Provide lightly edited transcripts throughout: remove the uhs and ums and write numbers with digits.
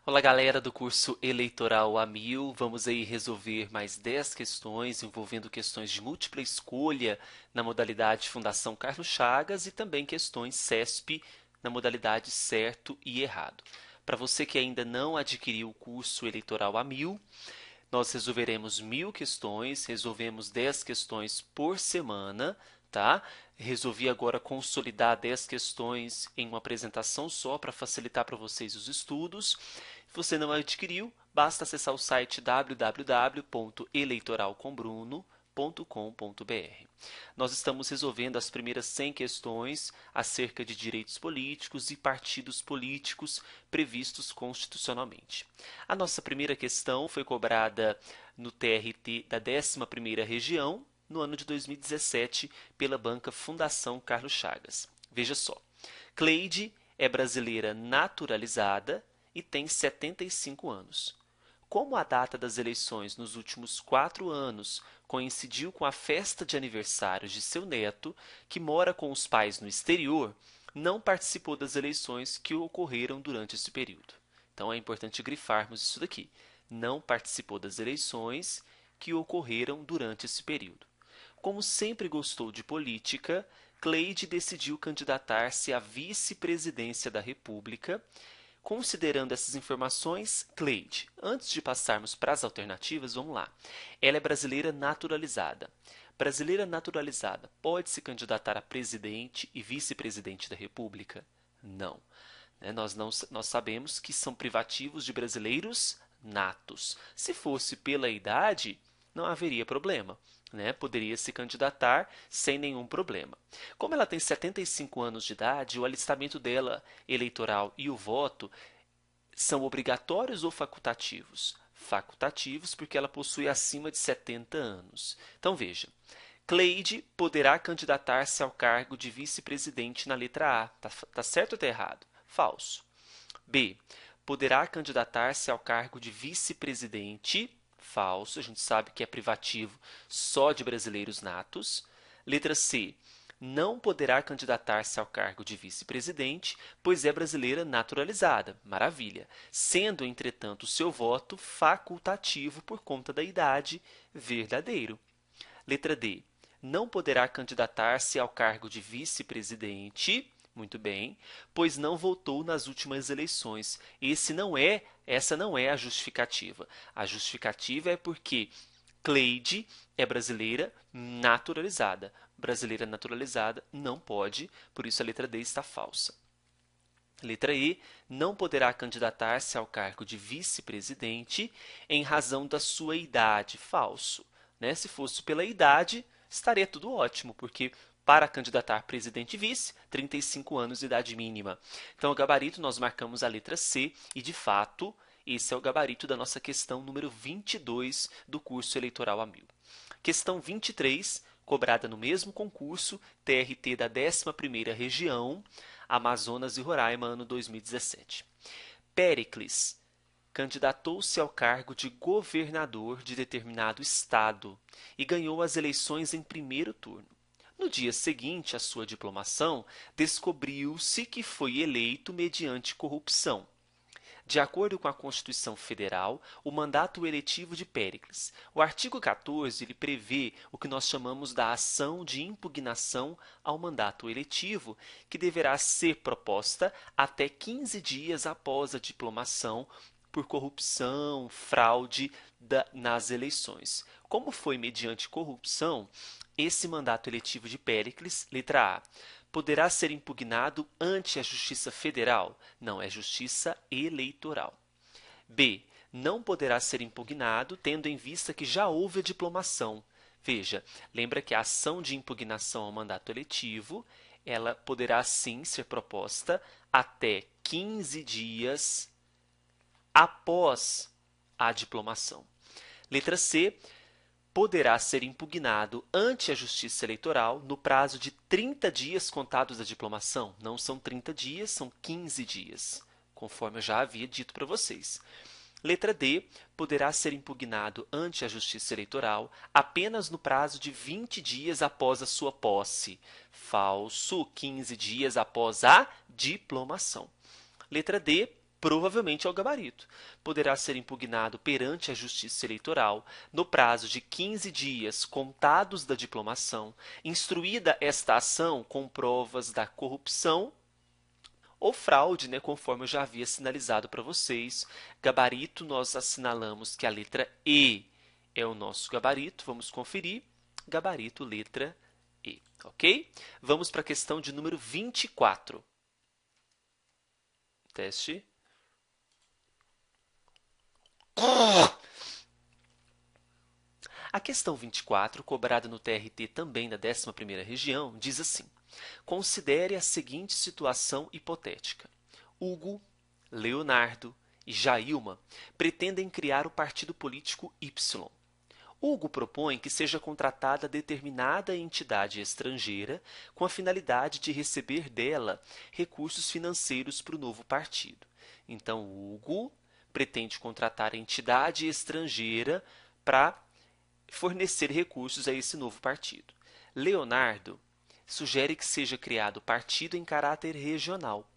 Olá, galera do curso Eleitoral a 1000. Vamos aí resolver mais 10 questões envolvendo questões de múltipla escolha na modalidade Fundação Carlos Chagas e também questões CESP na modalidade certo e errado. Para você que ainda não adquiriu o curso Eleitoral a 1000, nós resolveremos 1000 questões, resolvemos 10 questões por semana, tá? Resolvi agora consolidar 10 questões em uma apresentação só para facilitar para vocês os estudos. Se você não adquiriu, basta acessar o site www.eleitoralcombruno.com.br. Nós estamos resolvendo as primeiras 100 questões acerca de direitos políticos e partidos políticos previstos constitucionalmente. A nossa primeira questão foi cobrada no TRT da 11ª Região, no ano de 2017, pela banca Fundação Carlos Chagas. Veja só, Cleide é brasileira naturalizada e tem 75 anos. Como a data das eleições nos últimos 4 anos coincidiu com a festa de aniversário de seu neto, que mora com os pais no exterior, não participou das eleições que ocorreram durante esse período. Então é importante grifarmos isso daqui. Não participou das eleições que ocorreram durante esse período. Como sempre gostou de política, Cleide decidiu candidatar-se à vice-presidência da República. Considerando essas informações, Cleide, antes de passarmos para as alternativas, vamos lá. Ela é brasileira naturalizada. Brasileira naturalizada pode se candidatar a presidente e vice-presidente da República? Não. Nós sabemos que são privativos de brasileiros natos. Se fosse pela idade, não haveria problema. Poderia se candidatar sem nenhum problema. Como ela tem 75 anos de idade, o alistamento dela eleitoral e o voto são obrigatórios ou facultativos? Facultativos, porque ela possui acima de 70 anos. Então veja, Cleide poderá candidatar-se ao cargo de vice-presidente na letra A. Tá certo ou tá errado? Falso. B. Poderá candidatar-se ao cargo de vice-presidente. Falso, a gente sabe que é privativo só de brasileiros natos. Letra C. Não poderá candidatar-se ao cargo de vice-presidente, pois é brasileira naturalizada. Maravilha. Sendo, entretanto, o seu voto facultativo por conta da idade. Verdadeiro. Letra D. Não poderá candidatar-se ao cargo de vice-presidente. Muito bem, pois não votou nas últimas eleições. Essa não é a justificativa. A justificativa é porque Cleide é brasileira naturalizada. Brasileira naturalizada não pode, por isso a letra D está falsa. Letra E, não poderá candidatar-se ao cargo de vice-presidente em razão da sua idade. Falso. Se fosse pela idade, estaria tudo ótimo, porque para candidatar presidente e vice, 35 anos de idade mínima. Então, o gabarito nós marcamos a letra C e, de fato, esse é o gabarito da nossa questão número 22 do curso Eleitoral a 1000. Questão 23, cobrada no mesmo concurso, TRT da 11ª Região, Amazonas e Roraima, ano 2017. Péricles candidatou-se ao cargo de governador de determinado estado e ganhou as eleições em primeiro turno. No dia seguinte à sua diplomação, descobriu-se que foi eleito mediante corrupção. De acordo com a Constituição Federal, o mandato eletivo de Péricles. O artigo 14 ele prevê o que nós chamamos da ação de impugnação ao mandato eletivo, que deverá ser proposta até 15 dias após a diplomação por corrupção, fraude nas eleições. Como foi mediante corrupção, esse mandato eletivo de Péricles, letra A, poderá ser impugnado ante a Justiça Federal? Não, é Justiça Eleitoral. B. Não poderá ser impugnado, tendo em vista que já houve a diplomação. Veja, lembra que a ação de impugnação ao mandato eletivo, ela poderá sim ser proposta até 15 dias após a diplomação. Letra C. Poderá ser impugnado ante a Justiça Eleitoral no prazo de 30 dias contados da diplomação. Não são 30 dias, são 15 dias, conforme eu já havia dito para vocês. Letra D. Poderá ser impugnado ante a Justiça Eleitoral apenas no prazo de 20 dias após a sua posse. Falso, 15 dias após a diplomação. Letra D. Provavelmente é o gabarito. Poderá ser impugnado perante a Justiça Eleitoral no prazo de 15 dias contados da diplomação, instruída esta ação com provas da corrupção ou fraude, né, conforme eu já havia sinalizado para vocês. Gabarito, nós assinalamos que a letra E é o nosso gabarito. Vamos conferir. Gabarito, letra E, ok? Vamos para a questão de número 24. Teste. A questão 24, cobrada no TRT também da 11ª região, diz assim: considere a seguinte situação hipotética. Hugo, Leonardo e Jailma pretendem criar o partido político Y. Hugo propõe que seja contratada determinada entidade estrangeira com a finalidade de receber dela recursos financeiros para o novo partido. Então, Hugo pretende contratar a entidade estrangeira para fornecer recursos a esse novo partido. Leonardo sugere que seja criado partido em caráter regional.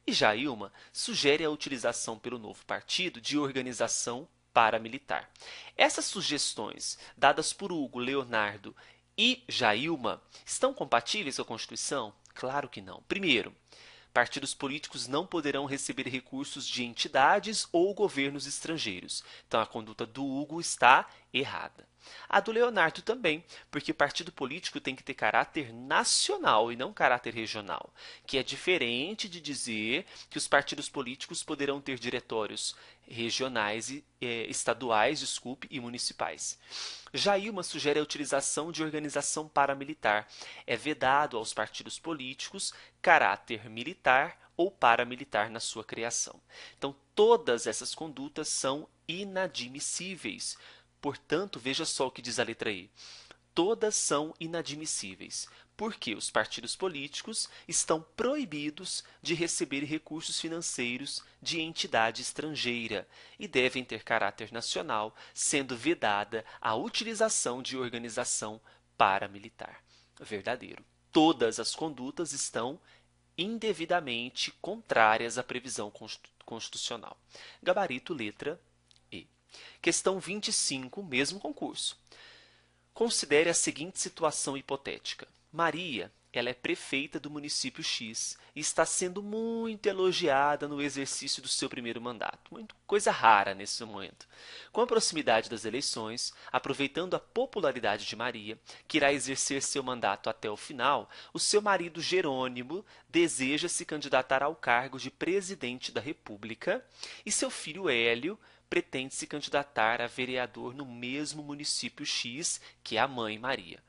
E Jailma sugere a utilização pelo novo partido de organização paramilitar. Essas sugestões, dadas por Hugo, Leonardo e Jailma, estão compatíveis com a Constituição? Claro que não. Primeiro, partidos políticos não poderão receber recursos de entidades ou governos estrangeiros. Então, a conduta do Hugo está errada. A do Leonardo também, porque partido político tem que ter caráter nacional e não caráter regional, que é diferente de dizer que os partidos políticos poderão ter diretórios regionais e estaduais, e municipais. Jailma sugere a utilização de organização paramilitar. É vedado aos partidos políticos caráter militar ou paramilitar na sua criação. Então, todas essas condutas são inadmissíveis. Portanto, veja só o que diz a letra E. Todas são inadmissíveis, porque os partidos políticos estão proibidos de receber recursos financeiros de entidade estrangeira e devem ter caráter nacional, sendo vedada a utilização de organização paramilitar. Verdadeiro. Todas as condutas estão indevidamente contrárias à previsão constitucional. Gabarito, letra E. Questão 25, mesmo concurso. Considere a seguinte situação hipotética. Maria, ela é prefeita do município X e está sendo muito elogiada no exercício do seu primeiro mandato. Coisa rara nesse momento. Com a proximidade das eleições, aproveitando a popularidade de Maria, que irá exercer seu mandato até o final, o seu marido Jerônimo deseja se candidatar ao cargo de presidente da República e seu filho Hélio pretende se candidatar a vereador no mesmo município X que a mãe Maria.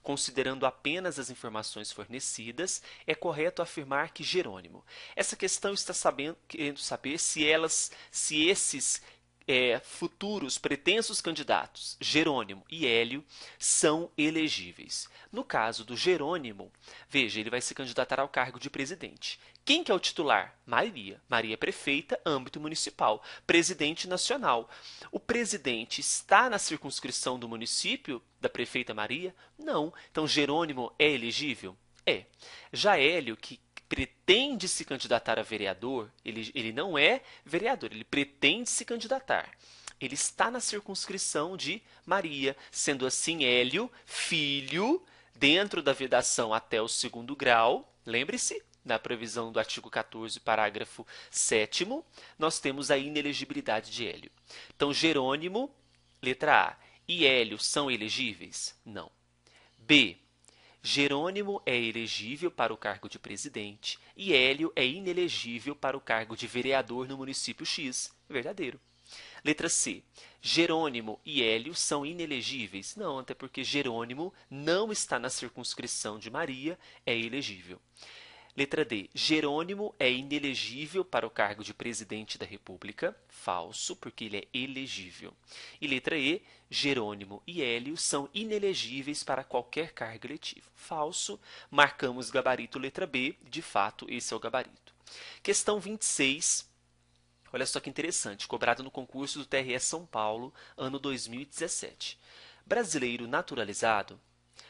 Considerando apenas as informações fornecidas, é correto afirmar que Jerônimo. Essa questão está querendo saber se esses futuros pretensos candidatos, Jerônimo e Hélio, são elegíveis. No caso do Jerônimo, veja, ele vai se candidatar ao cargo de presidente. Quem que é o titular? Maria. Maria é prefeita, âmbito municipal. Presidente nacional. O presidente está na circunscrição do município da prefeita Maria? Não. Então, Jerônimo é elegível? É. Já Hélio, que pretende se candidatar a vereador, ele não é vereador, ele pretende se candidatar. Ele está na circunscrição de Maria, sendo assim Hélio, filho, dentro da vedação até o 2º grau, lembre-se, na previsão do artigo 14, parágrafo 7º, nós temos a inelegibilidade de Hélio. Então, Jerônimo, letra A, e Hélio são elegíveis? Não. B. Jerônimo é elegível para o cargo de presidente e Hélio é inelegível para o cargo de vereador no município X. Verdadeiro. Letra C. Jerônimo e Hélio são inelegíveis? Não, até porque Jerônimo não está na circunscrição de Maria, é elegível. Letra D. Jerônimo é inelegível para o cargo de presidente da República. Falso, porque ele é elegível. E letra E. Jerônimo e Hélio são inelegíveis para qualquer cargo eletivo. Falso. Marcamos gabarito letra B. De fato, esse é o gabarito. Questão 26. Olha só que interessante. Cobrado no concurso do TRE São Paulo, ano 2017. Brasileiro naturalizado,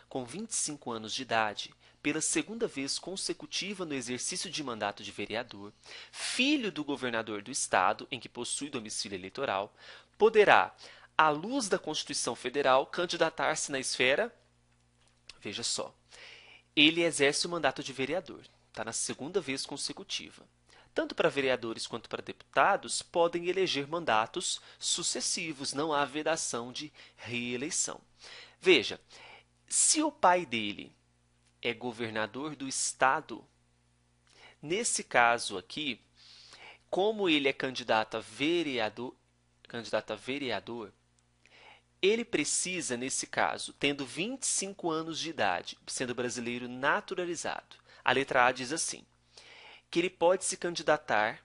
com 25 anos de idade, pela segunda vez consecutiva no exercício de mandato de vereador, filho do governador do estado em que possui domicílio eleitoral, poderá, à luz da Constituição Federal, candidatar-se na esfera. Veja só, ele exerce o mandato de vereador, está na segunda vez consecutiva. Tanto para vereadores quanto para deputados podem eleger mandatos sucessivos, não há vedação de reeleição. Veja, se o pai dele é governador do estado, nesse caso aqui, como ele é candidato a vereador, ele precisa, nesse caso, tendo 25 anos de idade, sendo brasileiro naturalizado. A letra A diz assim, que ele pode se candidatar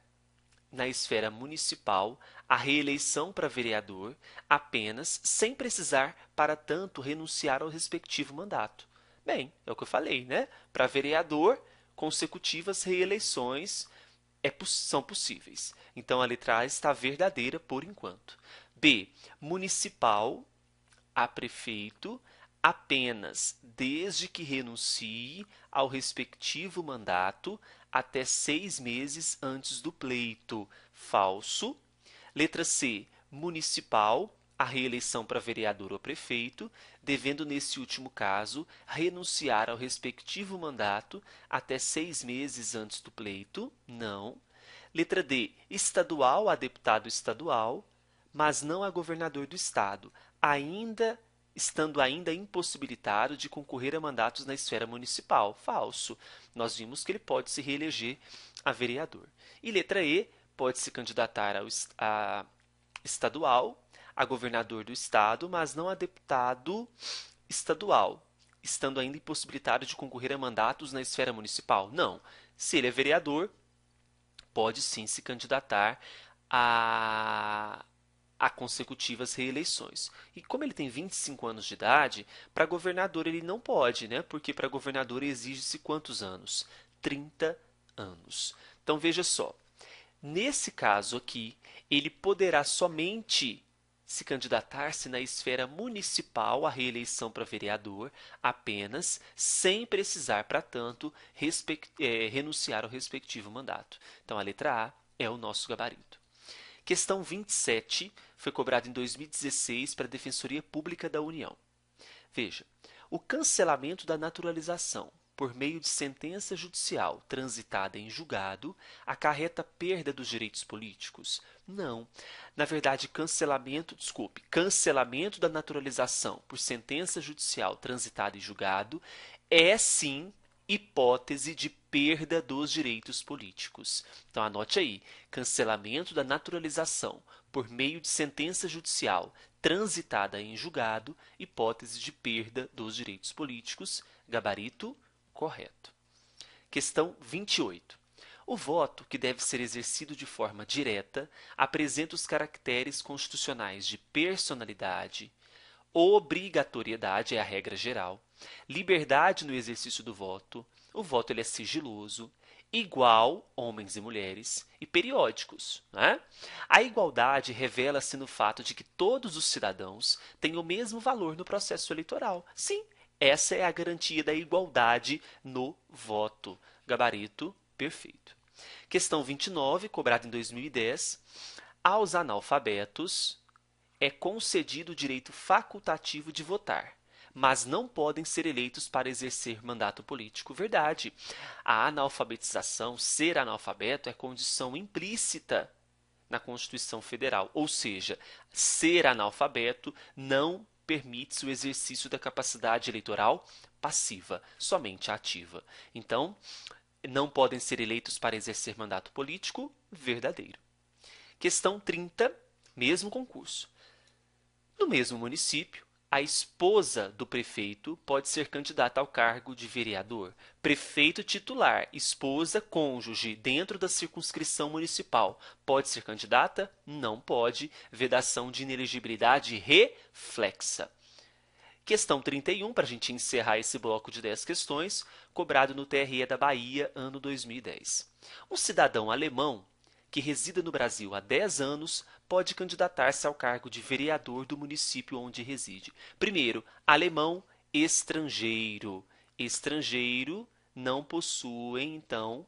na esfera municipal à reeleição para vereador apenas sem precisar, para tanto, renunciar ao respectivo mandato. Bem, é o que eu falei, né? Para vereador, consecutivas reeleições são possíveis. Então, a letra A está verdadeira por enquanto. B. Municipal a prefeito apenas desde que renuncie ao respectivo mandato até 6 meses antes do pleito. Falso. Letra C. Municipal a reeleição para vereador ou prefeito, devendo, nesse último caso, renunciar ao respectivo mandato até 6 meses antes do pleito. Não. Letra D. Estadual a deputado estadual, mas não a governador do estado, estando ainda impossibilitado de concorrer a mandatos na esfera municipal. Falso. Nós vimos que ele pode se reeleger a vereador. E letra E, pode se candidatar a estadual, a governador do estado, mas não a deputado estadual, estando ainda impossibilitado de concorrer a mandatos na esfera municipal. Não. Se ele é vereador, pode sim se candidatar a consecutivas reeleições. E como ele tem 25 anos de idade, para governador ele não pode, né? Porque para governador exige-se quantos anos? 30 anos. Então veja só, nesse caso aqui, ele poderá somente se candidatar-se na esfera municipal à reeleição para vereador apenas, sem precisar, para tanto, renunciar ao respectivo mandato. Então a letra A é o nosso gabarito. Questão 27 foi cobrada em 2016 para a Defensoria Pública da União. Veja, o cancelamento da naturalização por meio de sentença judicial transitada em julgado acarreta perda dos direitos políticos? Não. Na verdade, cancelamento da naturalização por sentença judicial transitada em julgado é sim hipótese de perda dos direitos políticos. Então anote aí, cancelamento da naturalização por meio de sentença judicial transitada em julgado, hipótese de perda dos direitos políticos, gabarito correto. Questão 28. O voto, que deve ser exercido de forma direta, apresenta os caracteres constitucionais de personalidade, obrigatoriedade é a regra geral, liberdade no exercício do voto, o voto ele é sigiloso, igual, homens e mulheres, e periódicos. Né? A igualdade revela-se no fato de que todos os cidadãos têm o mesmo valor no processo eleitoral. Sim, essa é a garantia da igualdade no voto. Gabarito perfeito. Questão 29, cobrada em 2010. Aos analfabetos é concedido o direito facultativo de votar, mas não podem ser eleitos para exercer mandato político. Verdade. A analfabetização, ser analfabeto, é condição implícita na Constituição Federal, ou seja, ser analfabeto não permite o exercício da capacidade eleitoral passiva, somente ativa. Então, não podem ser eleitos para exercer mandato político. Verdadeiro. Questão 30, mesmo concurso. No mesmo município, a esposa do prefeito pode ser candidata ao cargo de vereador. Prefeito titular, esposa, cônjuge, dentro da circunscrição municipal. Pode ser candidata? Não pode. Vedação de inelegibilidade reflexa. Questão 31, para a gente encerrar esse bloco de 10 questões, cobrado no TRE da Bahia, ano 2010. Um cidadão alemão que resida no Brasil há 10 anos pode candidatar-se ao cargo de vereador do município onde reside. Primeiro, alemão estrangeiro. estrangeiro não possuem, então,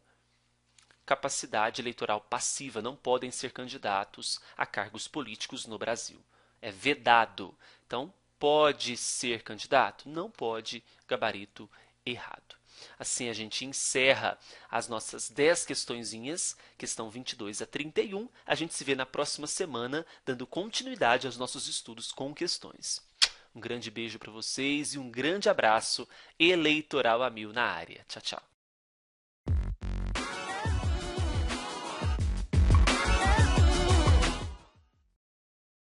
capacidade eleitoral passiva, não podem ser candidatos a cargos políticos no Brasil. É vedado. Então, pode ser candidato? Não pode, gabarito errado. Assim a gente encerra as nossas 10 questõezinhas, questão 22 a 31. A gente se vê na próxima semana, dando continuidade aos nossos estudos com questões. Um grande beijo para vocês e um grande abraço eleitoral a mil na área. Tchau, tchau.